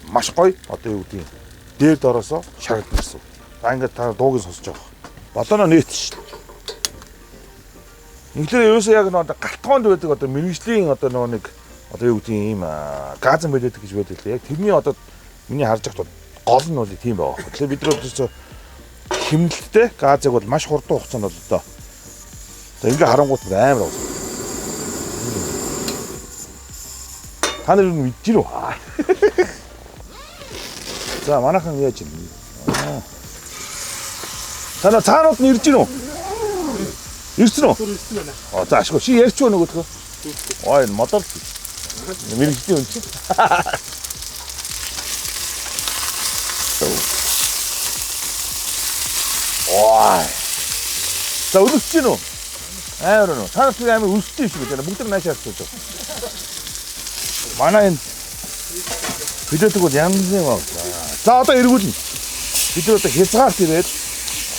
Маш гоё одоо юу гэдэг дээр дороосоо шарагдсан. За ингээд та дуугийн сонсож байгаа. Болооно нийт шүү. Ингээр ерөөсөө яг нэг галтгоонд байдаг одоо мэрэгжлийн одоо нэг одоо юу гэдэг ийм газан байдаг гэж байдаг лээ. Яг тэрний одоо миний харж байхад гол нь бол тийм байгаа. Тэгэхээр бид нар өөрсдөө хэмнэлттэй газыг бол маш хурдан хугацаанд бол одоо ингээ харангуут амар байна. Та нар нь мэдэж гинүү. За манайхан яаж юм. Танаа цаанууд нь ирж гинүү. Ирсэн үү? За ашгүй чи ярьч өгнө нөгөөдгөө. Ой модор. Мэрэгчлийн үн чи. Ой. За үлдэж гинүү. Амар нөө. Та тэр амар үлдсэн шүү дээ. Бүгд наашаа харцуулж байна. Манай энэ бидэдэг бол янз юм аа. За одоо эргүүлнэ. Бид одоо хязгаарт ирээд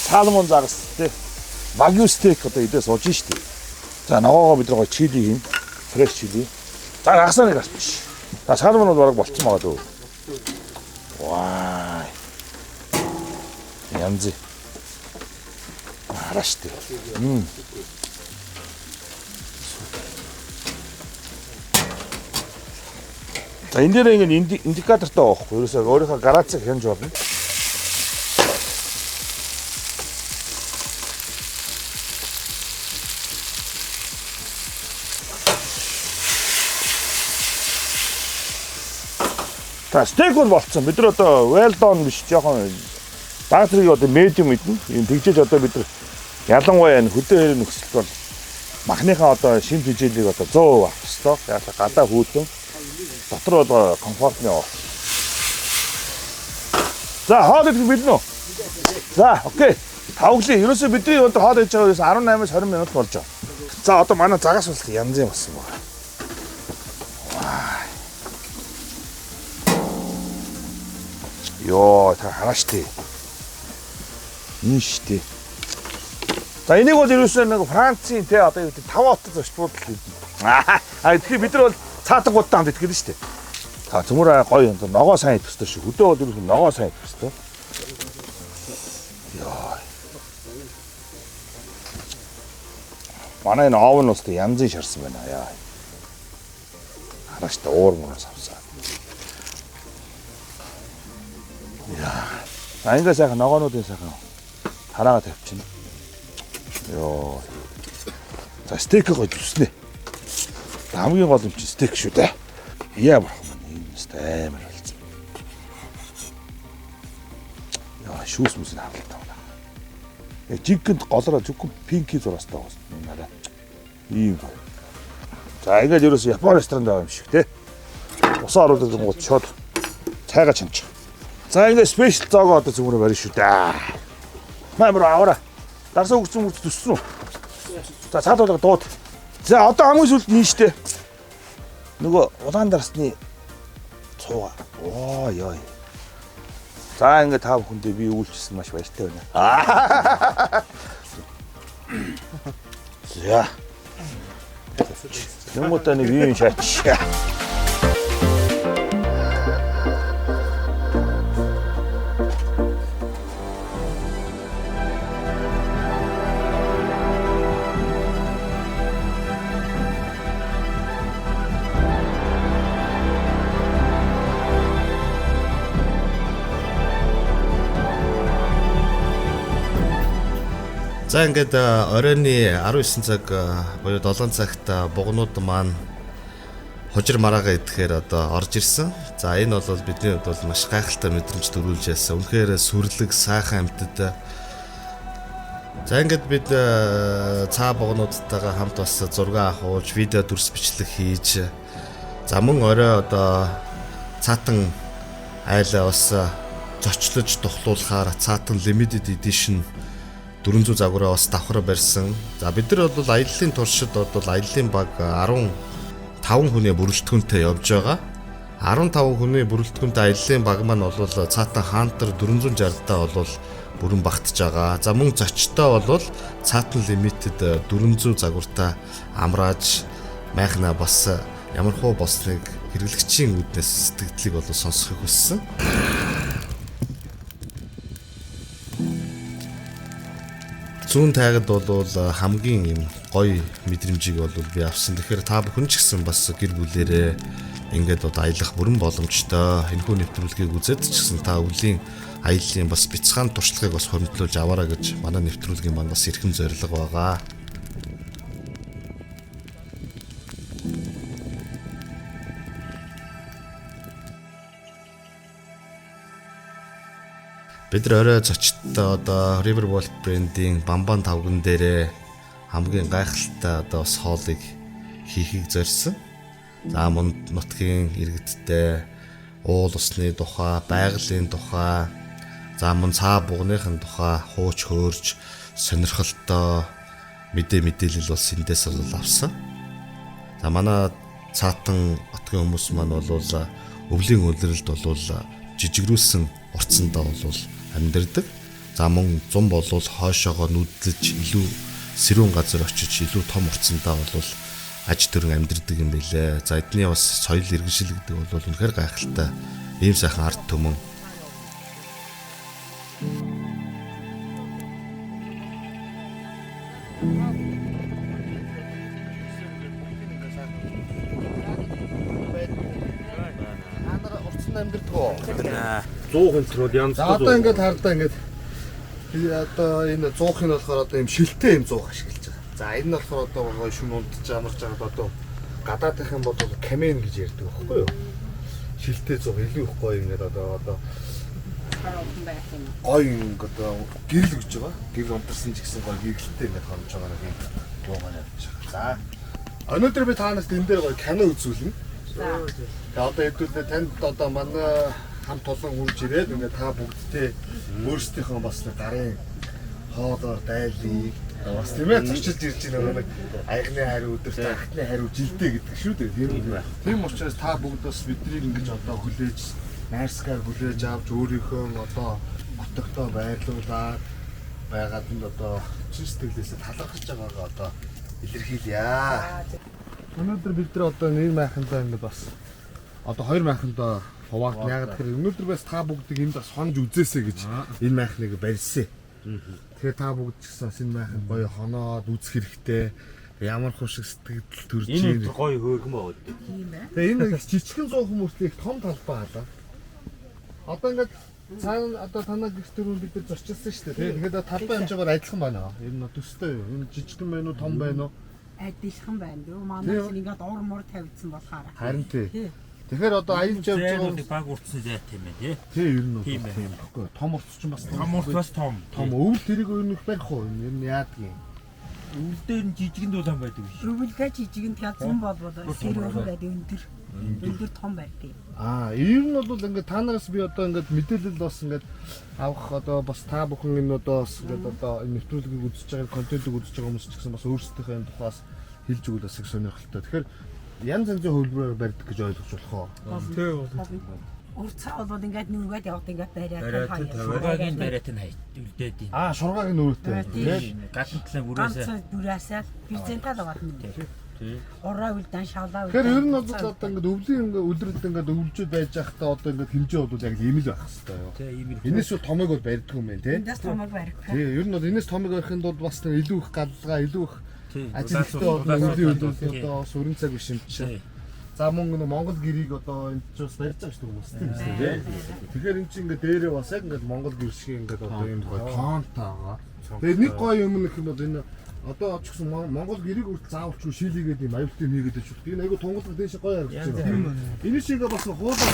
салмон загас тий. Вагю стейк одоо идэж сууж штий. За ногоогоо бид нэг чили хийн. Фреш чили. За гасаа нэг гарч. За салмон бол бараг болцсон байгаа дөө. Ваа. янз. Хараа штий. За энэ дээр ингэ индикатортай байхгүй. Ерөөсөө өөрийнхөө гарацыг хянж болно. Та стейк бол болцсон. Бид нар одоо well done биш жоохон баатрыг одоо medium идэн. Энэ тэгжээж одоо бид нар ялангуяа энэ хөдөө хэрэг нөхцөлд бол махныхаа одоо шин тэжээлийг одоо 100% авах хэрэгтэй. Яг гадаа хүүдэн дотор бол комфортны оо. За хоол идэх билнэ үү? За окей. Тавглаа. Ерөөсөө бидний одоо хоол хийж байгаа 18-аас 20 минут болж байгаа. За одоо манай загас бол янз юм болсон байна. Йоо, та хараа штий. Энэ штий. За энийг бол ерөөсөө нэг Францын те одоо юу гэдэг 5 хотод зочдууд л гэдэг. Тэгэхээр бид нар бол цаатангуудтай хамт идэх гэдэг штий. Та цөмөр гоё юм. Ногоо сайн идэх хэрэгтэй шүү. Хөдөө бол ерөөсөө ногоо сайн идэх хэрэгтэй. Йоо. Манай энэ овн ус те янзын шарсан байна яа. Хараа штий уур муураас авсан. За ингээ сайхан ногоонуудын сайхан хараага тавьчихна. Йоо. За стейк гоё зүснэ. Хамгийн гол юм чи стейк шүү дээ. Яа болох юм энэ амар болсон. Яа шүүс мүс нь хавлаа таа. Яг жиггэнд голороо зүггүй пинки зураастай байна. Нараа. Ийм. За ингээд ерөөс Японы ресторанд байгаа юм шиг те. Усаа оруулаад гот шууд цайгаа чамчих. За ингэ спешиал зоогоо одоо зүгээрээ барина шүү дээ. Мамир аваа. Дарсаа өгсөн мөрч төссөн үү? За цаадуулга дууд. За одоо хамгийн сүлд нийштэй. Нөгөө улаан дарсны цууга. Оо ёо. За ингэ та бүхэндээ би үйлчилсэн маш баяртай байна. За. Нэмэтэ нэг юм шаач. За ингээд оройны 19 цаг буюу 7 цагт бугнууд маань хужир мараагаа идэхээр одоо орж ирсэн. За энэ бол бидний хувьд бол маш гайхалтай мэдрэмж төрүүлж яасан. Үнэхээр сүрлэг сайхан амьтад. За ингээд бид цаа бугнуудтайгаа хамт бас зураг авах, видео дүрс бичлэг хийж. За мөн орой одоо цаатан айлаа бас зочлож тухлуулахаар цаатан limited edition 400 загвараа бас давхар барьсан. За бид нар бол аяллаа туршид бол аяллаа баг 15 хүний бүрэлдэхүүнтэй явж байгаа. 15 хүний бүрэлдэхүүнтэй аяллаа баг маань бол цаатан Hunter 460-таа бол бүрэн багтж байгаа. За мөн зочтой бол цаатан limited 400 загвартай амрааж майхна бас ямар хуу болсныг хэрэглэгчийн үднээс сэтгэлдлийг бол сонсохыг хүссэн. зүүн тайгад бол хамгийн юм гоё мэдрэмжийг бол би авсан. Тэгэхээр та бүхэн ч гэсэн бас гэр бүлэрээ ингээд одоо аялах бүрэн боломжтой. Энэхүү нэвтрүүлгийг үзээд ч гэсэн та өвлийн аяллаа бас бяцхан туршлагыг бас хөрөмтлүүлж аваарай гэж манай нэвтрүүлгийн маань бас эрхэм зорилго байгаа. Бид орой зочдтой одоо Riverwalk брендийн Бамбан тавган дээрээ хамгийн гайхалтай одоо бас хоолыг хийхийг зорьсон. За мунд нутгийн иргэдтэй уул усны тухай, байгалийн тухай, за мөн цаа бугныхын тухай хууч хөөрж сонирхолтой мэдээлэл бас эндээс бол авсан. За манай цаатан отгийн хүмүүс маань бол өвлийн үлрэлд бол жижигрүүлсэн уртсандаа бол амьдэрдэг. За мөн зам бол хойшоогоо нүдлэж илүү сэрүүн газар очиж илүү том уртсандаа бол аж төрөн амьдэрдэг юм билээ. За эдний бас соёл иргэншил гэдэг бол үнэхээр гайхалтай ийм сайхан ард түмэн. Амьдэрдэг уу? 100 хонтрол янз За одоо ингээд хардаа ингээд одоо энэ 100-ын болохоор одоо юм шилтэй юм 100 ашиглаж байгаа. За энэ нь болохоор одоо гоё шүн унтж амарч байгаад одоо гадаадынх юм бол камен гэж ярьдаг байхгүй юу? Шилтэй 100 илүү их гоё ингээд одоо гоё ингээд одоо гэрэл гэж байгаа. Гэрэл унтарсан ч гэсэн гоё гэрэлтэй ингээд хонож байгаа нэг юм гоогаа явж байгаа. За өнөөдөр би таанаас энэ дээр гоё кино үзүүлнэ. За одоо хэдүүлээ танд одоо манай хамт олон үрж ирээд ингээд та бүгдтэй өөрсдийнхөө бас гарын хоолоор дайлыг бас тийм ээ зочилж ирж байгаа нэг аягны хариу өдөрт ахтны хариу жилдээ гэдэг шүү дээ. Тийм учраас та бүгд бас биднийг ингэж одоо хүлээж найрсгаар хүлээж авч өөрийнхөө одоо нутагтаа байрлуулаад байгаад нь одоо чин сэтгэлээсээ талархаж байгаагаа одоо илэрхийлье. Өнөөдөр бид нар одоо нэг майхандаа ингэ бас одоо хоёр майхандаа хуваалт яагаад гэхээр өнөөдөр бас та бүгдийг энд бас хонж үзээсэй гэж энэ майхныг барьсан. Тэгэхээр та бүгд ч гэсэн энэ майханд гоё хоноод үзэх хэрэгтэй. Ямар хушиг сэтгэл төрж ийм гоё хөөргөн байгаа гэдэг. Тэгээ энэ жижигхэн 100 хүмүүст их том талбай халаа. Одоо ингээд цаана одоо танаа гэрт төрөө бид нар зорчилсан шүү дээ. Тэгээд талбай хэмжээгээр адилхан байна. Энэ төстэй юу? Энэ жижигхэн байна уу, том байна уу? Адилхан байна дөө. Манайс ингээд ор мор тавьдсан болохоор. Харин тий. Тэгэхээр одоо аялж явж байгаа баг уртсан зай тийм ээ тий. Тий ер нь тийм баггүй. Том уртс ч бас том урт бас том. Өвөл тэрийг өөр нөх барих уу? Ер нь яадгийн. Өвөл дээр нь жижигэн дулаан байдаг биш. Өвөлгээ жижигэн тэгээ зам болбол сэрүүгээд өндөр. Өндөр том байдаг. Ер нь бол ингээд та нараас би одоо ингээд мэдээлэл бас ингээд авах одоо бас та бүхэн энэ одоо бас ингээд одоо энэ нэвтрүүлгийг үзэж байгаа контентыг үзэж байгаа хүмүүс ч гэсэн бас өөрсдийнхөө энэ тухаас хэлж өгөх бас их сонирхолтой. Тэгэхээр янз янзын хөлбөрөөр барьдаг гэж ойлгож болох уу? Тийм. Урцаа бол ингээд нүгээд яваад ингээд бариад шургагийн бариад нь хайд үлдээд юм. Шургагийн нүрээтэй. Гадна талын бүрээсээ. Ганц бүрээсээ презентал байгаа юм. Тийм. Ураа үлдэн шалаа үлдэн. Тэгэхээр ер нь одоо ингээд өвлийн ингээд үлрэлд ингээд өвлжүүд байж байхдаа одоо ингээд хэмжээ бол яг ийм л байх хэвээр юу? Тийм ийм л. Энэс бол томыг бол барьдаг юм байна тий. Эндээс томыг барих. Тийм ер нь бол энэс томыг барихын тулд бас илүү их галлага илүү их ажилттай өвлийн одоо сүрэн цаг биш юм чинь. За мөн Монгол гэрийг одоо энэ ч бас барьж байгаа шүү дээ хүмүүс тийм. Тэгэхээр эн чинь ингээд дээрээ бас яг ингээд Монгол гэр шиг ингээд одоо ийм гоё тоонтой байгаа. Тэгээ нэг гоё юм нөх юм бол энэ одоо ч гэсэн Монгол гэрийг үртэл заавалч шилийгээд юм аюултай нэгээд байж шүү. Энэ айгу тунгалаг дээш гоё харагдаж байна. Энэ шиг бас хуулаа.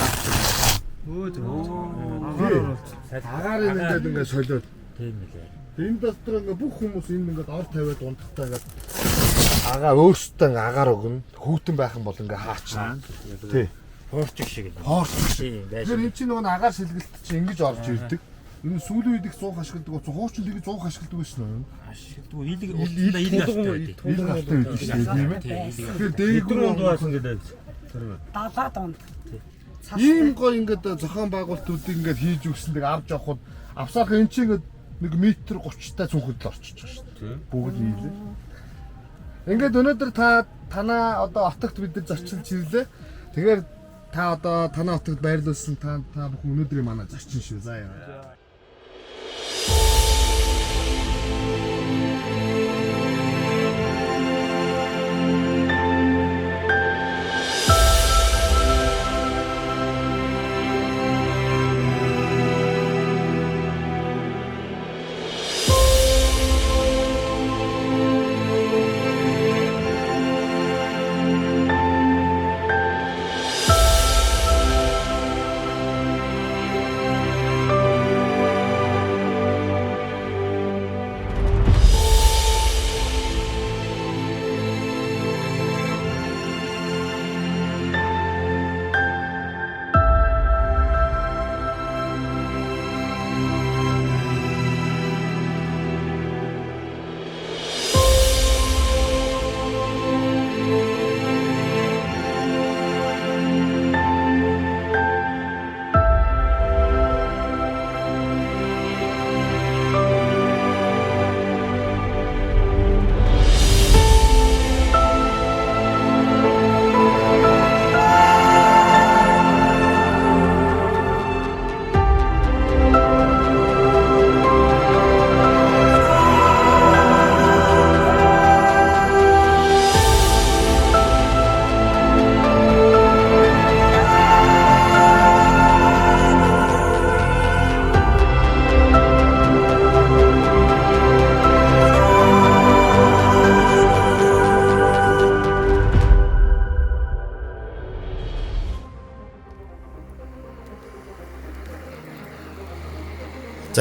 Агаарыг ингээд солиод. Тийм ээ. Энэ дотор ингээд бүх хүмүүс энэ ингээд ор тавиад унтахтаа ингээд агаа өөртөө агаар өгнө. Хүүтэн байх юм бол ингээ хаачна. Тий. Хоорчиг шиг юм. Хоорчиг шиг. Тэгэхээр энэ чинь нөгөө агаар сэлгэлт чинь ингэж орж ирдэг. Энэ сүүлийн үед их 100 ашигладаг. Хуучин лиг 100 ашигладаг байсан уу? Ашигладаг. Илэг алтай байдаг шүү дээ, тийм ээ. Тэгэхээр дээгүүр онд байсан гэдэг. 70 онд. Ийм гоё ингээд зохион байгуулалтуудыг ингээд хийж өгснөг авч явхад авсаах эн чинь ингээд 1 метр 30-тай цүнхэд л орчиж байгаа шүү дээ. Бүгд нийлээ. Ингээд өнөөдөр танаа одоо отогт бид нар зорчилж ирлээ. Тэгэхээр та одоо танаа отогт байрлуулсан та бүхэн өнөөдрийн манай зорчин шүү. За яа.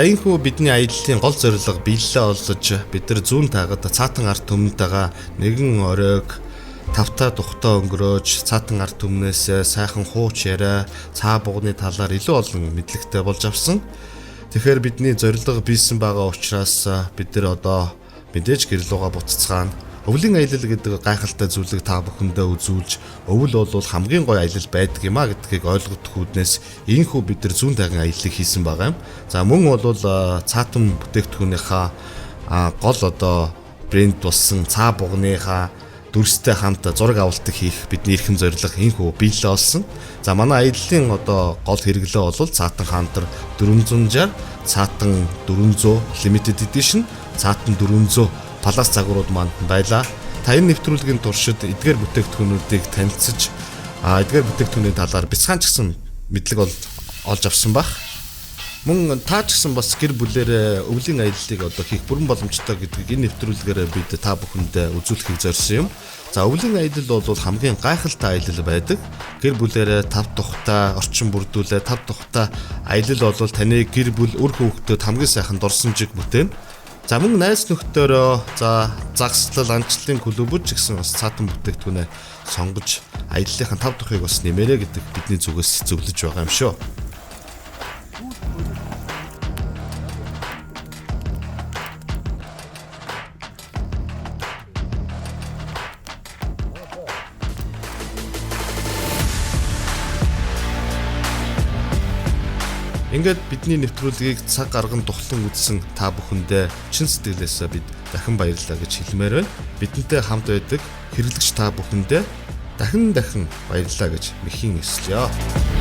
энэхүү бидний аяллаа гол зорилго биелэлээ олж бид нар зүүн тагад цаатан ард түмэнд байгаа нэгэн оройг тавтаа тухтаа өнгөрөөж цаатан ард түмнээс сайхан хууч яриа цаа бугны талаар илүү олон мэдлэгтэй болж авсан. Тэгэхээр бидний зорилго биелсэн байгаа учраас бид нар одоо мэдээж гэр лугаа буцацгаана. Өвлийн аялал гэдэг гайхалтай зүйлийг та бүхэндээ үзүүлж, өвөл бол хамгийн гоё аялал байдаг юм а гэдгийг ойлгох үүднээс ийхүү бид нар зүүн тайган аяллыг хийсэн байгаа юм. За мөн бол цаатан бүтээгдэхүүнийхаа гол одоо брэнд болсон цаа бугныхаа дүрстэй хамт зураг авалтыг хийх бидний эрхэм зорилго ийхүү биелэлээ олсон. За манай аяллаа одоо гол хэрэглээ бол цаатан хантар 460, цаатан 400 limited edition, цаатан 400 палас загварууд манд байлаа. Та энэ нэвтрүүлгийн туршид эдгээр бүтээгдэхүүнүүдийг танилцж, эдгээр бүтээгдэхүүний талаар бяцхан ч гэсэн мэдлэг олж авсан бах. Мөн та ч гэсэн бас гэр бүлэрээ өвлийн аяллыг одоо хийх бүрэн боломжтой гэдгийг энэ нэвтрүүлгээр бид та бүхэндээ үзүүлэхийг зорьсон юм. За өвлийн аялал бол хамгийн гайхалтай аялал байдаг. Гэр бүлэрээ тав тухтай орчин бүрдүүлээ тав тухтай аялал бол таны гэр бүл үр хүүхдэд хамгийн сайхан дурсамжийг бүтээн. За мөн найз нөхдөөрөө загслал анчлалын клубуд ч гэсэн бас цаатан бүтээгдэхүүнээ сонгож аяллахын тав тухыг бас нэмэрэ гэдэг бидний зүгээс зөвлөж байгаа юм шүү. Ингээд бидний нэвтрүүлгийг цаг гарган тухлан үзсэн та бүхэндээ чин сэтгэлээсээ бид дахин баярлалаа гэж хэлмээр байна. Бидэнтэй хамт байдаг хэрэглэгч та бүхэндээ дахин баярлалаа гэж мэхийн эслэе.